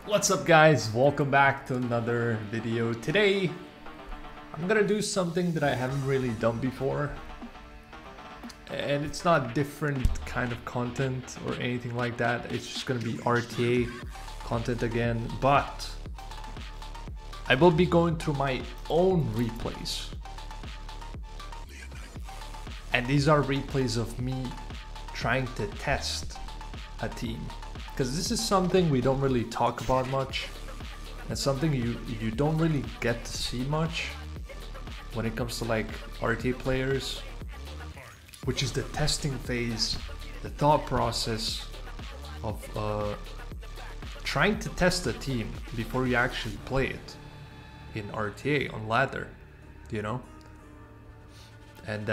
What's up guys, welcome back to another video. Today I'm gonna do something that I haven't really done before, and it's not different kind of content or anything like that. It's just gonna be RTA content again, but I will be going through my own replays, and these are replays of me trying to test a team, because this is something we don't really talk about much, and something you don't really get to see much when it comes to like RTA players, which is the testing phase, the thought process of trying to test a team before you actually play it in RTA on ladder, you know. And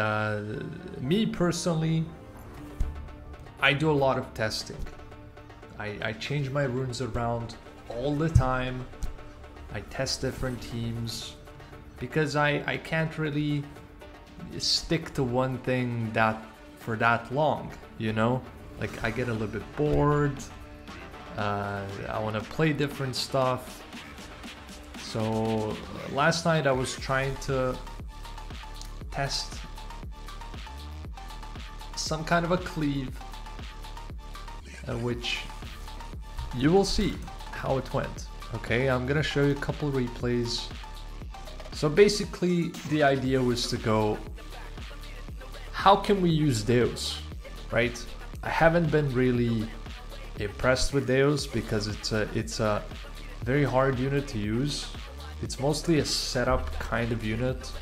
me personally, I do a lot of testing. I change my runes around all the time. I test different teams because I can't really stick to one thing for that long, you know? Like, I get a little bit bored. I want to play different stuff. So last night I was trying to test some kind of a cleave, which you will see how it went. Okay, I'm gonna show you a couple replays. So basically the idea was to go, how can we use DYEUS, right? I haven't been really impressed with DYEUS because it's a very hard unit to use. It's mostly a setup kind of unit,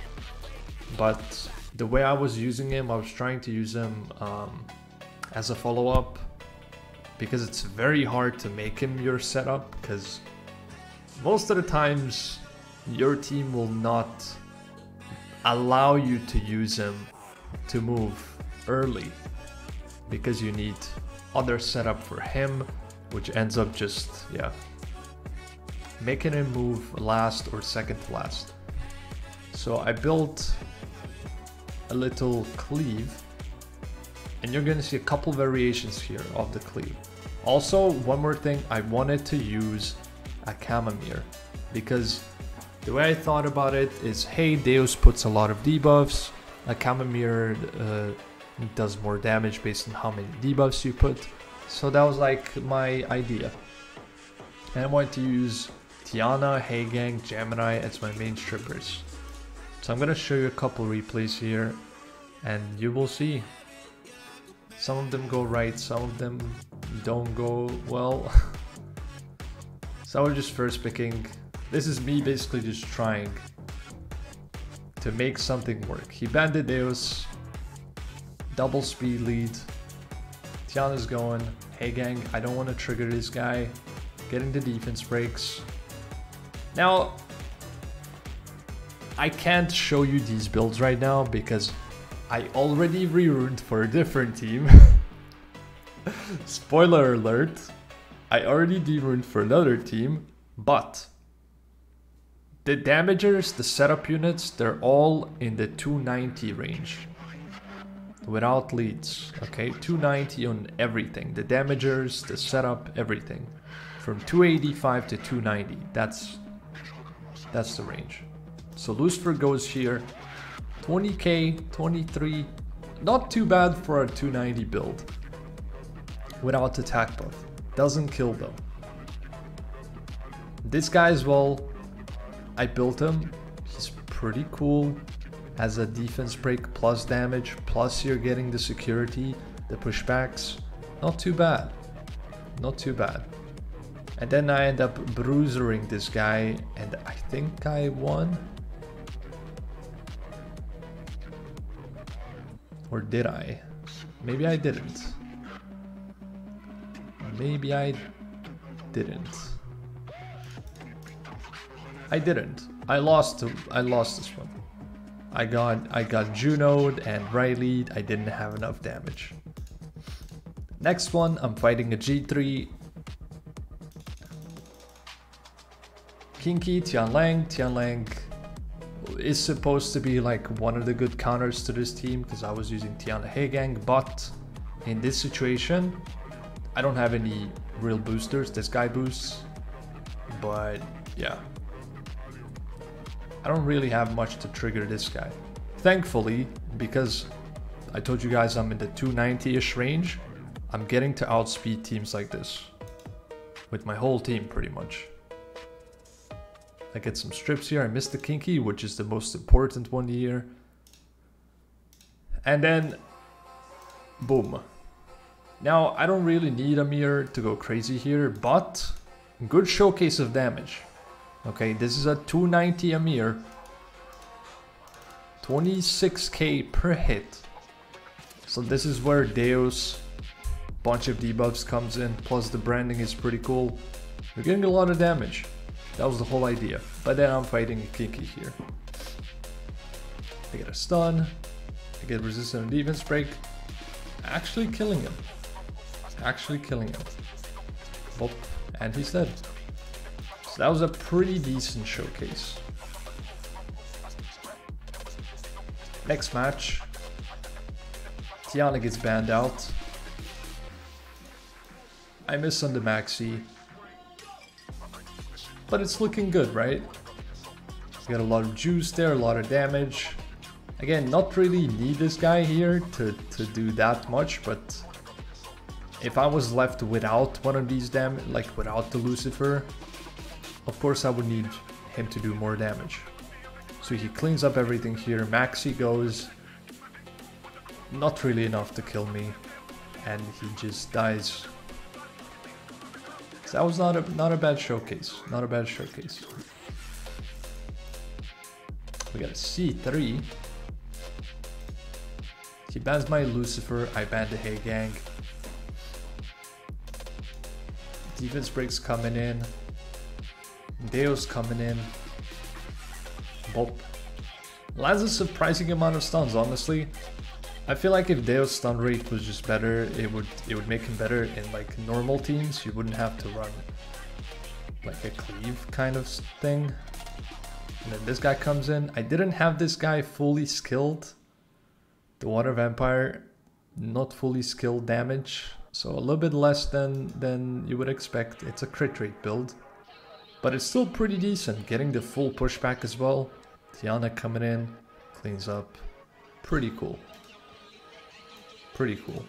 but the way I was using him, I was trying to use him as a follow-up, because it's very hard to make him your setup, because most of the times your team will not allow you to use him to move early, because you need other setup for him, which ends up just, yeah, making him move last or second to last. So I built a little cleave, and you're gonna see a couple variations here of the cleave. Also, one more thing, I wanted to use AKHAMAMIR, because the way I thought about it is, hey, DYEUS puts a lot of debuffs, AKHAMAMIR does more damage based on how many debuffs you put. So that was like my idea. And I wanted to use Tiana, Heigang, Gemini as my main strippers. So I'm gonna show you a couple replays here, and you will see. Some of them go right, some of them don't go well. So I was just first picking. This is me basically just trying to make something work. He banded DYEUS, double speed lead. Tiana's going, Heigang, I don't want to trigger this guy. Getting the defense breaks. Now, I can't show you these builds right now because I already re-runed for a different team. Spoiler alert, I already de-runed for another team, but the damagers, the setup units, they're all in the 290 range without leads. Okay, 290 on everything, the damagers, the setup, everything, from 285 to 290. That's the range. So Lucifer goes here, 20k, 23, not too bad for a 290 build without attack buff. Doesn't kill though. This guy as well, I built him. He's pretty cool. Has a defense break plus damage, plus you're getting the security, the pushbacks. Not too bad. Not too bad. And then I end up bruisering this guy, and I think I won. Or did I? Maybe I didn't. Maybe I didn't. I didn't. I lost this one. I got Juno'd and Riley'd. I didn't have enough damage. Next one, I'm fighting a G3. Kinky, Tianlang. Tianlang is supposed to be like one of the good counters to this team because I was using Tiana Heigang, but in this situation I don't have any real boosters. This guy boosts, but yeah. I don't really have much to trigger this guy. Thankfully, because I told you guys I'm in the 290-ish range, I'm getting to outspeed teams like this. With my whole team, pretty much. I get some strips here. I missed the kinky, which is the most important one here. And then, boom. Now, I don't really need a mirror to go crazy here, but good showcase of damage. Okay, this is a 290 Amir. 26k per hit. So this is where DYEUS, bunch of debuffs comes in, plus the branding is pretty cool. You're getting a lot of damage. That was the whole idea. But then I'm fighting a kinky here. I get a stun. I get resistant and defense break. Actually killing him. Actually killing him. Oh, and he's dead. So that was a pretty decent showcase. Next match. Tiana gets banned out. I miss on the maxi. But it's looking good, right? We got a lot of juice there, a lot of damage. Again, not really need this guy here to do that much, but if I was left without one of these damage, like without the Lucifer, of course I would need him to do more damage. So he cleans up everything here. Maxi goes, not really enough to kill me, and he just dies. So that was not a bad showcase. Not a bad showcase. We got a C3. He bans my Lucifer. I ban the Hey Gang. Defense breaks coming in. DYEUS coming in. Bop. Lands a surprising amount of stuns, honestly. I feel like if DYEUS stun rate was just better, it would make him better in like normal teams. You wouldn't have to run like a cleave kind of thing. And then this guy comes in. I didn't have this guy fully skilled. The Water Vampire, not fully skilled damage. So a little bit less than you would expect. It's a crit rate build. But it's still pretty decent. Getting the full pushback as well. Tiana coming in. Cleans up. Pretty cool. Pretty cool.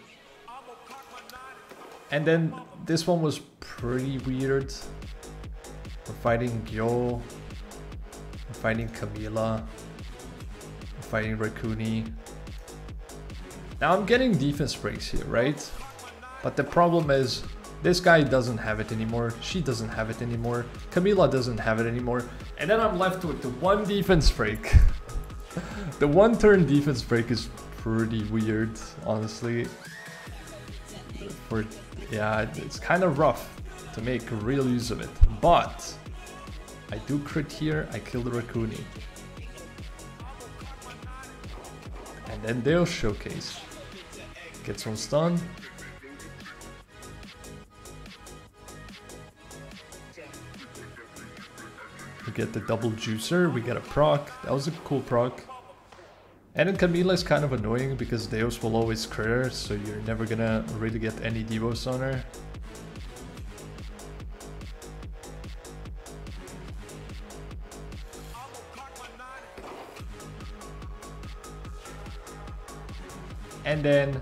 And then this one was pretty weird. We're fighting Gyo. We're fighting Camila. We're fighting Rakuni. Now I'm getting defense breaks here, right? But the problem is, this guy doesn't have it anymore. She doesn't have it anymore. Camila doesn't have it anymore. And then I'm left with the one defense break. The one turn defense break is pretty weird, honestly. Yeah, it's kind of rough to make real use of it. But I do crit here. I kill the Rakuni. And then they'll showcase. Gets one stun. We get the double juicer. We get a proc. That was a cool proc. And then Camila is kind of annoying because DYEUS will always crit her, so you're never gonna really get any devos on her. And then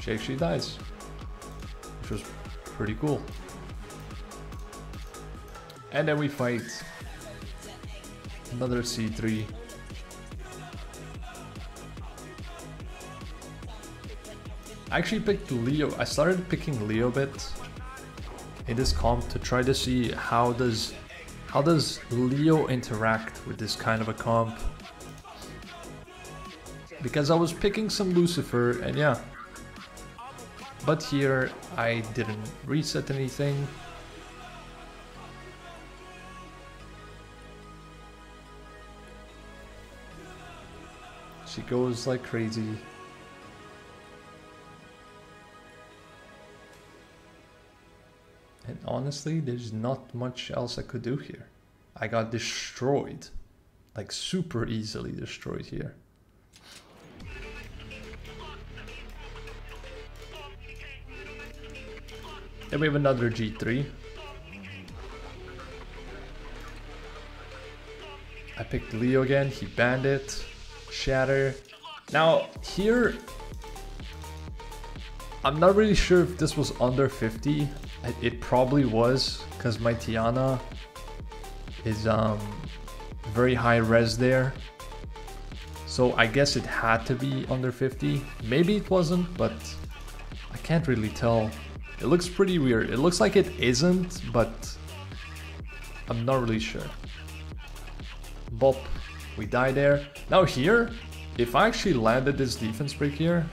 she actually dies, which was pretty cool. And then we fight another C3. I actually picked Leo. I started picking Leo a bit in this comp to try to see how does Leo interact with this kind of a comp. Because I was picking some Lucifer and yeah. But here I didn't reset anything. She goes like crazy. And honestly, there's not much else I could do here. I got destroyed. Like super easily destroyed here. Then we have another G3. I picked Leo again, he banned it. Shatter. Now, here, I'm not really sure if this was under 50. It probably was, because my Tiana is very high res there. So I guess it had to be under 50. Maybe it wasn't, but I can't really tell. It looks pretty weird. It looks like it isn't, but I'm not really sure. Bop, we die there. Now here, if I actually landed this defense break here,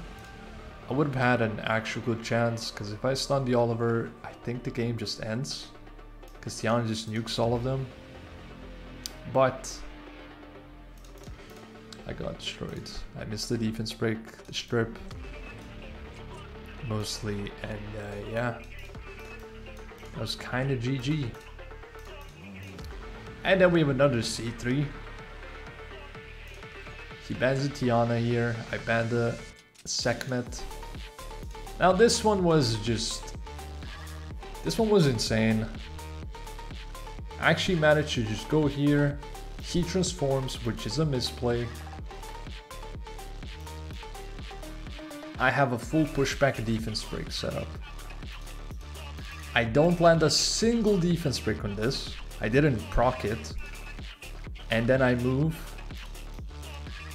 I would have had an actual good chance, because if I stun the Oliver, I think the game just ends, because Tiana just nukes all of them. But I got destroyed. I missed the defense break, the strip, mostly, and yeah, that was kind of GG. And then we have another C3. He bans the Tiana here. I banned the Sekhmet. Now this one was insane. I actually managed to just go here. He transforms, which is a misplay. I have a full pushback defense break set up. I don't land a single defense break on this. I didn't proc it. And then I move.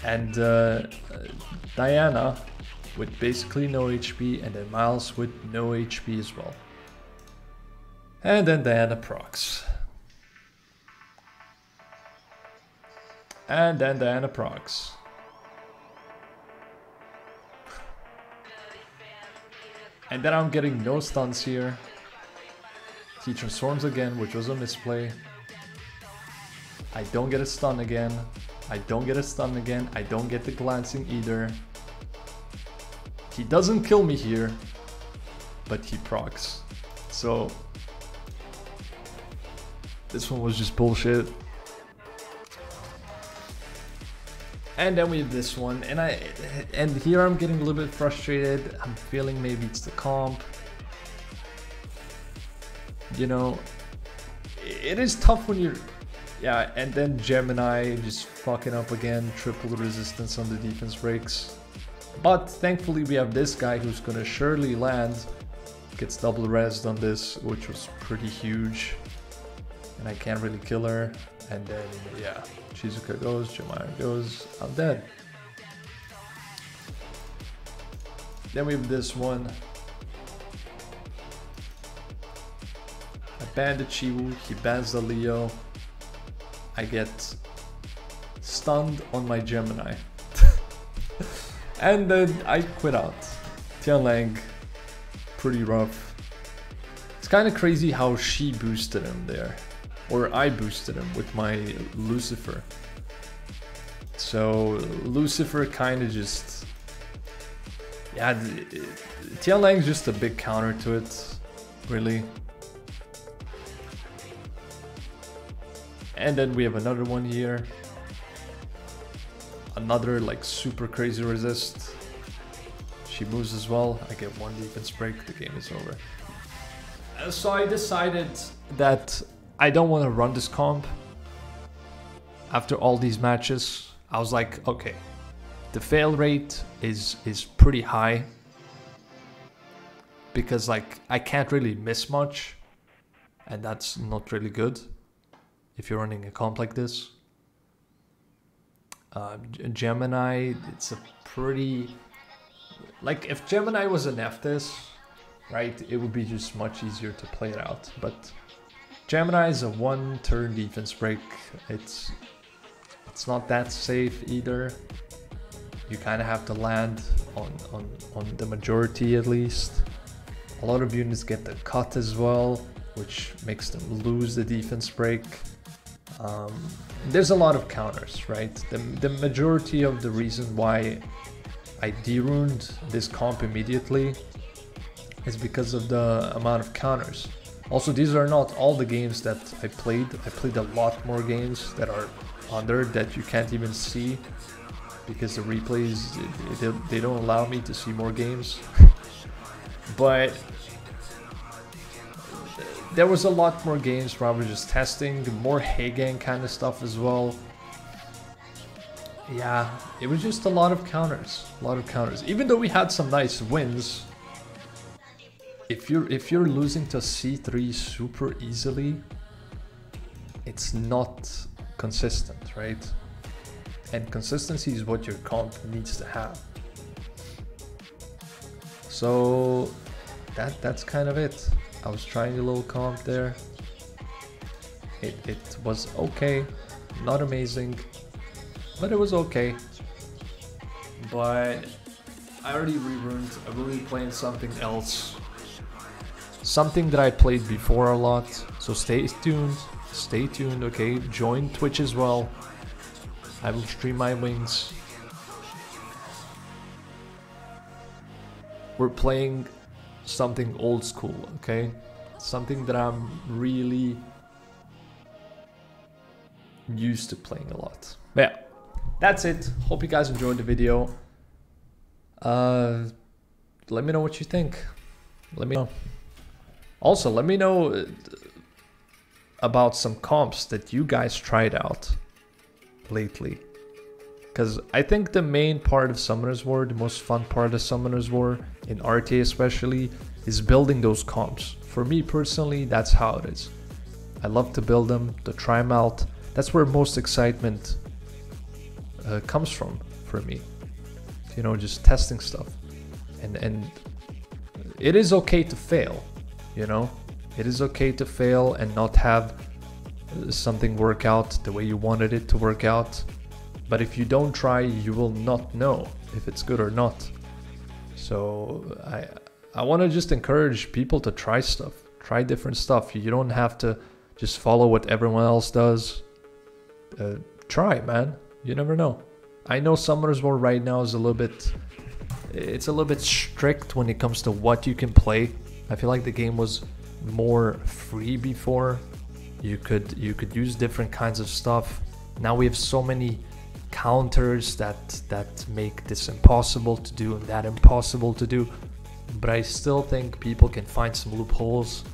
And Diana with basically no HP, and then Miles with no HP as well. And then Diana procs. And then Diana procs. And then I'm getting no stuns here. He transforms again, which was a misplay. I don't get a stun again. I don't get a stun again. I don't get the glancing either. He doesn't kill me here, but he procs. So this one was just bullshit. And then we have this one, and here I'm getting a little bit frustrated. I'm feeling maybe it's the comp. You know, it is tough when you're, yeah, and then Gemini just fucking up again, triple resistance on the defense breaks. But thankfully we have this guy who's gonna surely land, gets double resed on this, which was pretty huge. And I can't really kill her. And then, yeah, Shizuka goes, Gemini goes, I'm dead. Then we have this one. I ban the Chiwu, he bans the Leo. I get stunned on my Gemini. And then I quit out. Tianlang, pretty rough. It's kind of crazy how she boosted him there. Or I boosted him with my Lucifer. So Lucifer kind of just, yeah, Tianlang's just a big counter to it, really. And then we have another one here. Another like super crazy resist. She moves as well. I get one defense break, the game is over. So I decided that I don't want to run this comp. After all these matches, I was like, okay, the fail rate is pretty high. Because like, I can't really miss much. And that's not really good if you're running a comp like this. Gemini, it's a pretty, like if Gemini was an FTIS, right, it would be just much easier to play it out. But Gemini is a one-turn defense break. It's not that safe either. You kind of have to land on the majority at least. A lot of units get the cut as well, which makes them lose the defense break. There's a lot of counters, right? The majority of the reason why I deruned this comp immediately is because of the amount of counters. Also, these are not all the games that I played. I played a lot more games that are under that you can't even see because the replays, they don't allow me to see more games. But there was a lot more games where I was just testing, more Hagang kind of stuff as well. yeah, it was just a lot of counters, Even though we had some nice wins, if you're losing to c3 super easily, it's not consistent, right? And consistency is what your comp needs to have. So that's kind of it. I was trying a little comp there. It was okay, not amazing, but it was okay. But I already relearned. I'm really playing something else. Something that I played before a lot. So stay tuned, okay? Join Twitch as well. I will stream my wings. We're playing something old school, okay? Something that I'm really used to playing a lot. But yeah, that's it. Hope you guys enjoyed the video. Let me know what you think. Let me know. Also, let me know about some comps that you guys tried out lately. Because I think the main part of Summoners War, the most fun part of Summoners War, in RTA especially, is building those comps. For me personally, that's how it is. I love to build them, to try them out. That's where most excitement comes from for me. You know, just testing stuff. And it is okay to fail, you know? It is okay to fail and not have something work out the way you wanted it to work out. But if you don't try, you will not know if it's good or not. So I want to just encourage people to try stuff. Try different stuff. You don't have to just follow what everyone else does. Try, man. You never know. I know Summoners War right now is a little bit strict when it comes to what you can play. I feel like the game was more free before. You could use different kinds of stuff. Now we have so many counters that make this impossible to do and that impossible to do. But I still think people can find some loopholes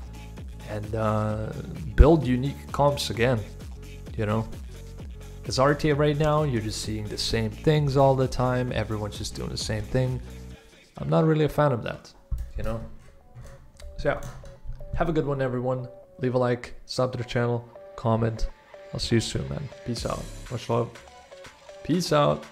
and build unique comps again, you know? Because RTA right now, you're just seeing the same things all the time. Everyone's just doing the same thing. I'm not really a fan of that, you know? So yeah, have a good one, everyone. Leave a like, sub to the channel, comment. I'll see you soon, man. Peace out. Much love. Peace out.